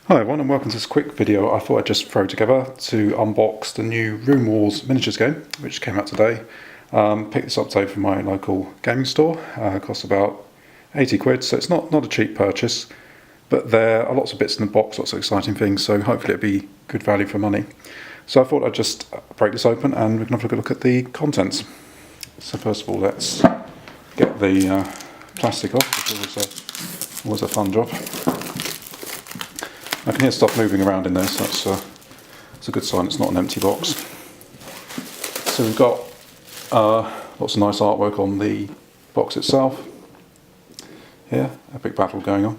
Hi everyone and welcome to this quick video I thought I'd just throw together to unbox the new Runewars Miniatures Game, which came out today. Picked this up today from my local gaming store. Costs about 80 quid, so it's not a cheap purchase, but there are lots of bits in the box, lots of exciting things, so hopefully it'll be good value for money. So I thought I'd just break this open and we can have a look at the contents. So first of all, let's get the plastic off, which is always a fun job. I can hear stuff moving around in there, so that's a good sign it's not an empty box. So we've got lots of nice artwork on the box itself. Here, epic battle going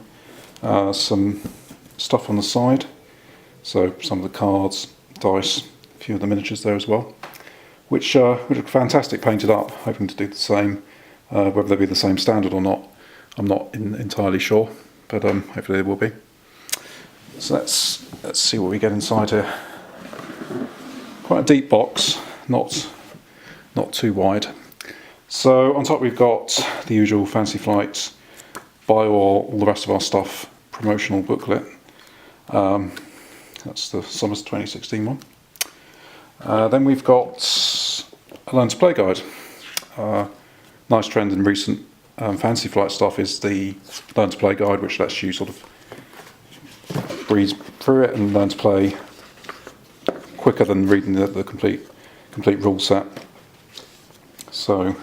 on. Some stuff on the side, so some of the cards, dice, a few of the miniatures there as well, which are fantastic painted up, hoping to do the same. Whether they'll be the same standard or not, I'm not entirely sure, but hopefully they will be. So let's see what we get inside here. Quite a deep box, not too wide. So on top we've got the usual Fancy Flight buy all the rest of our stuff promotional booklet. That's the summer 2016 one. Then we've got a Learn to Play guide. Nice trend in recent Fancy Flight stuff is the Learn to Play guide, which lets you sort of breeze through it and learn to play quicker than reading the complete rule set. So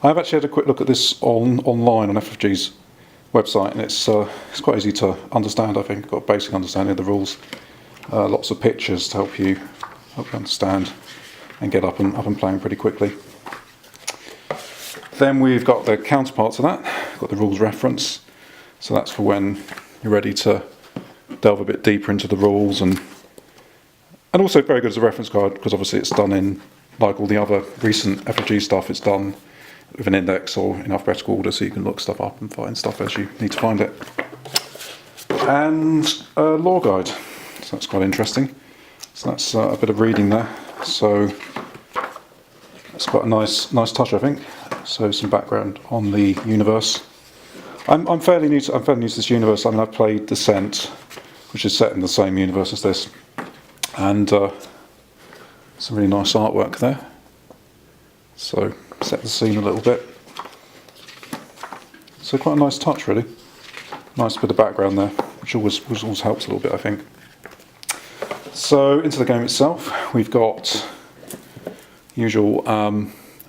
I've actually had a quick look at this online on FFG's website, and it's quite easy to understand. I think got a basic understanding of the rules. Lots of pictures to help you understand and get up and playing pretty quickly. Then we've got the counterparts of that. We've got the rules reference, so that's for when you're ready to delve a bit deeper into the rules, and also very good as a reference guide, because obviously it's done in, like all the other recent FFG stuff, it's done with an index or in alphabetical order, so you can look stuff up and find stuff as you need to find it. And a lore guide, so that's quite interesting. So that's a bit of reading there, so that's quite a nice touch, I think. So some background on the universe. I'm fairly new to this universe. I mean, I've played Descent, which is set in the same universe as this, and some really nice artwork there. So set the scene a little bit. So quite a nice touch, really. Nice bit of background there, which always helps a little bit, I think. So into the game itself, we've got usual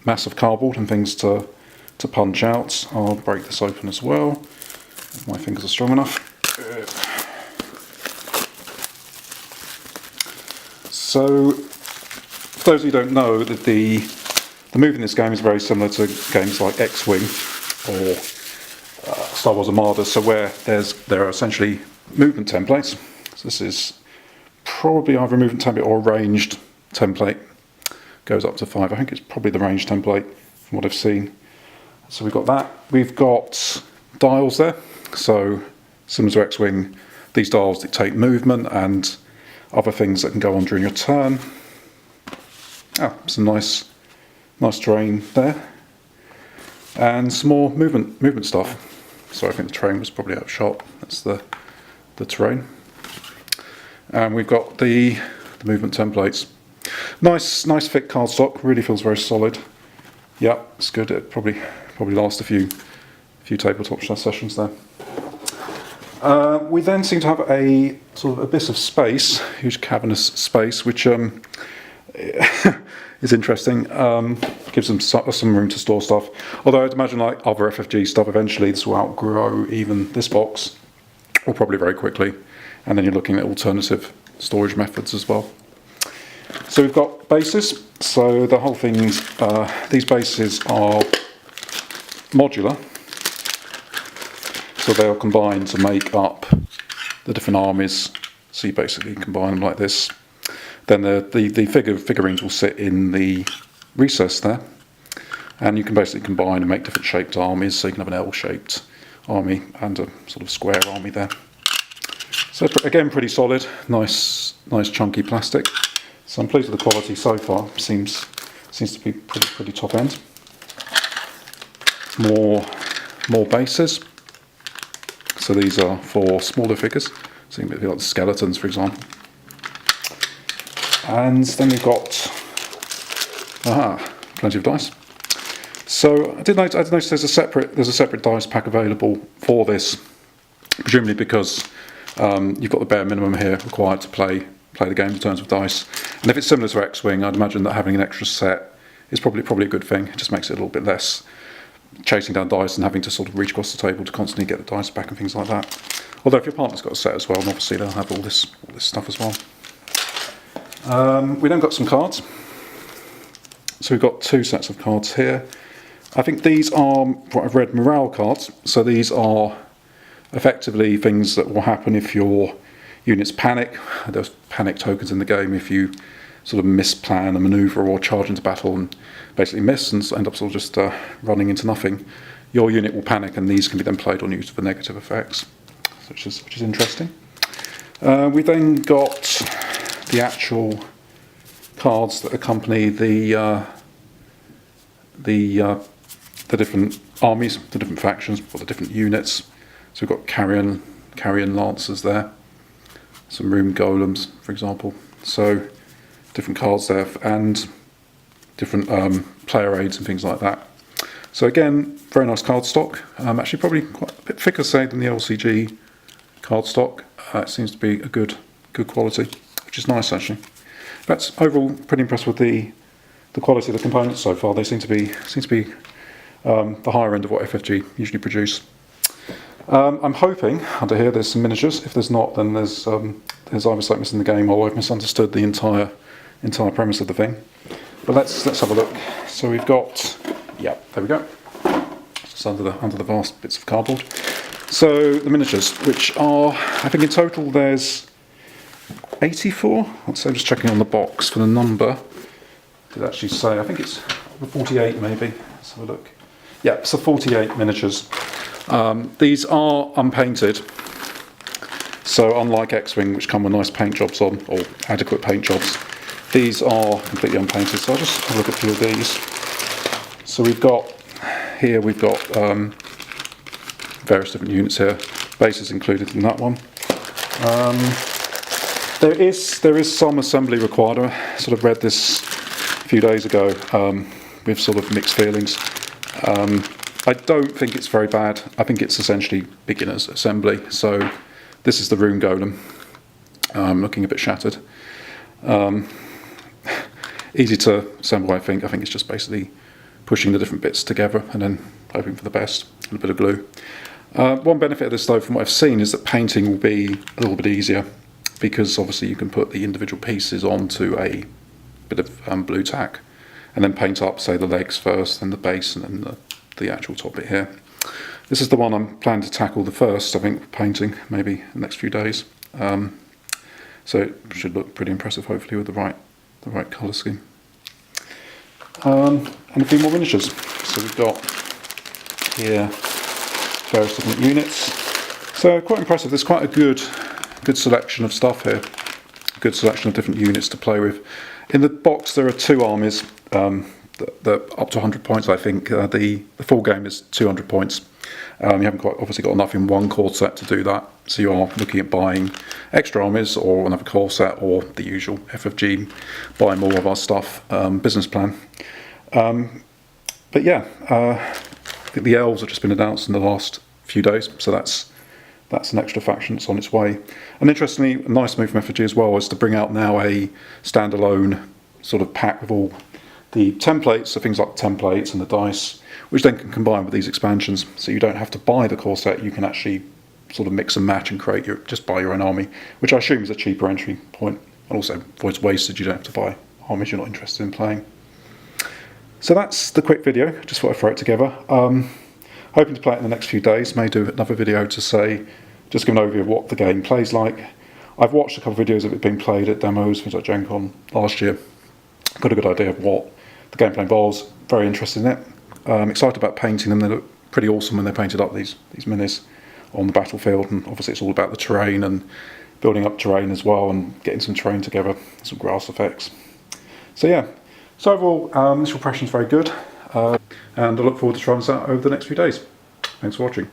massive cardboard and things to punch out. I'll break this open as well, if my fingers are strong enough. So, for those who don't know, that the move in this game is very similar to games like X-Wing or Star Wars Armada, so where there are essentially movement templates. So this is probably either a movement template or a ranged template. Goes up to 5. I think it's probably the ranged template from what I've seen. So we've got that. We've got dials there. So similar to X-Wing, these dials dictate movement and other things that can go on during your turn. Some nice terrain there. And some more movement stuff. So I think the terrain was probably out of shot. That's the terrain. And we've got the movement templates. Nice thick cardstock. Really feels very solid. Yeah, it's good. It probably last a few tabletop sessions there. We then seem to have a sort of abyss of space, huge cavernous space, which is interesting. Gives them some room to store stuff. Although I'd imagine, like other FFG stuff, eventually this will outgrow even this box, or probably very quickly. And then you're looking at alternative storage methods as well. So we've got bases. So the whole thing, these bases are modular. So they are combined to make up the different armies. So you basically combine them like this. Then the figurines will sit in the recess there. And you can basically combine and make different shaped armies. So you can have an L-shaped army and a sort of square army there. So again, pretty solid, nice chunky plastic. So I'm pleased with the quality so far. Seems to be pretty top end. More bases. So these are for smaller figures, So you can be like the skeletons, for example. And then we've got plenty of dice. So I did notice there's a separate dice pack available for this, presumably because you've got the bare minimum here required to play the game in terms of dice. And if it's similar to X-Wing, I'd imagine that having an extra set is probably a good thing. It just makes it a little bit less chasing down dice and having to sort of reach across the table to constantly get the dice back and things like that. Although if your partner's got a set as well, then obviously they'll have all this stuff as well. We then got some cards. So we've got 2 sets of cards here. I think these are what I've read morale cards. So these are effectively things that will happen if your units panic. There's panic tokens in the game if you sort of misplan a manoeuvre or charge into battle and basically miss and end up sort of just running into nothing. Your unit will panic, and these can be then played or used for negative effects, which is interesting. We then got the actual cards that accompany the different armies, the different factions, or the different units. So we've got carrion lancers there, some room golems, for example. So different cards there, and different player aids and things like that. So again, very nice card stock. Actually, probably quite a bit thicker, say, than the LCG card stock. It seems to be a good quality, which is nice actually. But overall, pretty impressed with the quality of the components so far. They seem to be the higher end of what FFG usually produce. I'm hoping under here there's some miniatures. If there's not, then there's either something missing in the game or I've misunderstood the entire premise of the thing. But let's have a look. So we've got, yeah, there we go. Just under the vast bits of cardboard. So the miniatures, which are, I think in total there's 84. So I'm just checking on the box for the number. Did it actually say? I think it's 48 maybe. Let's have a look. Yeah, so 48 miniatures. These are unpainted. So unlike X-Wing, which come with nice paint jobs on, or adequate paint jobs, these are completely unpainted. So I'll just have a look at a few of these. So we've got various different units here. Bases included in that one. There is some assembly required. I sort of read this a few days ago with sort of mixed feelings. I don't think it's very bad. I think it's essentially beginner's assembly. So this is the room golem, looking a bit shattered. Easy to assemble, I think. I think it's just basically pushing the different bits together and then hoping for the best and a bit of glue. One benefit of this, though, from what I've seen, is that painting will be a little bit easier because obviously you can put the individual pieces onto a bit of blue tack and then paint up, say, the legs first, then the base, and then the actual top bit here. This is the one I'm planning to tackle the first, I think, painting, maybe in the next few days. So it should look pretty impressive, hopefully, with the right colour scheme. And a few more miniatures. So we've got here various different units. So quite impressive. There's quite a good selection of stuff here. A good selection of different units to play with. In the box there are 2 armies. They're up to 100 points, I think. The full game is 200 points. You haven't obviously got enough in one core set to do that, so you are looking at buying extra armies or another core set or the usual FFG, buy more of our stuff business plan. But yeah, I think the elves have just been announced in the last few days, so that's an extra faction that's on its way. And interestingly, a nice move from FFG as well is to bring out now a standalone sort of pack with all the templates, so things like the templates and the dice, which then can combine with these expansions. So you don't have to buy the core set, you can actually sort of mix and match and just buy your own army, which I assume is a cheaper entry point, and also avoids wastage. You don't have to buy armies you're not interested in playing. So that's the quick video, just thought I'd throw it together. Hoping to play it in the next few days, may do another video to say, just give an overview of what the game plays like. I've watched a couple of videos of it being played at demos, things like Gen Con last year. Got a good idea of what the gameplay involves, very interested in it. Excited about painting them. They look pretty awesome when they're painted up, these minis, on the battlefield, and obviously it's all about the terrain and building up terrain as well and getting some terrain together, some grass effects. So yeah, so overall initial impression is very good, and I look forward to trying this out over the next few days. Thanks for watching.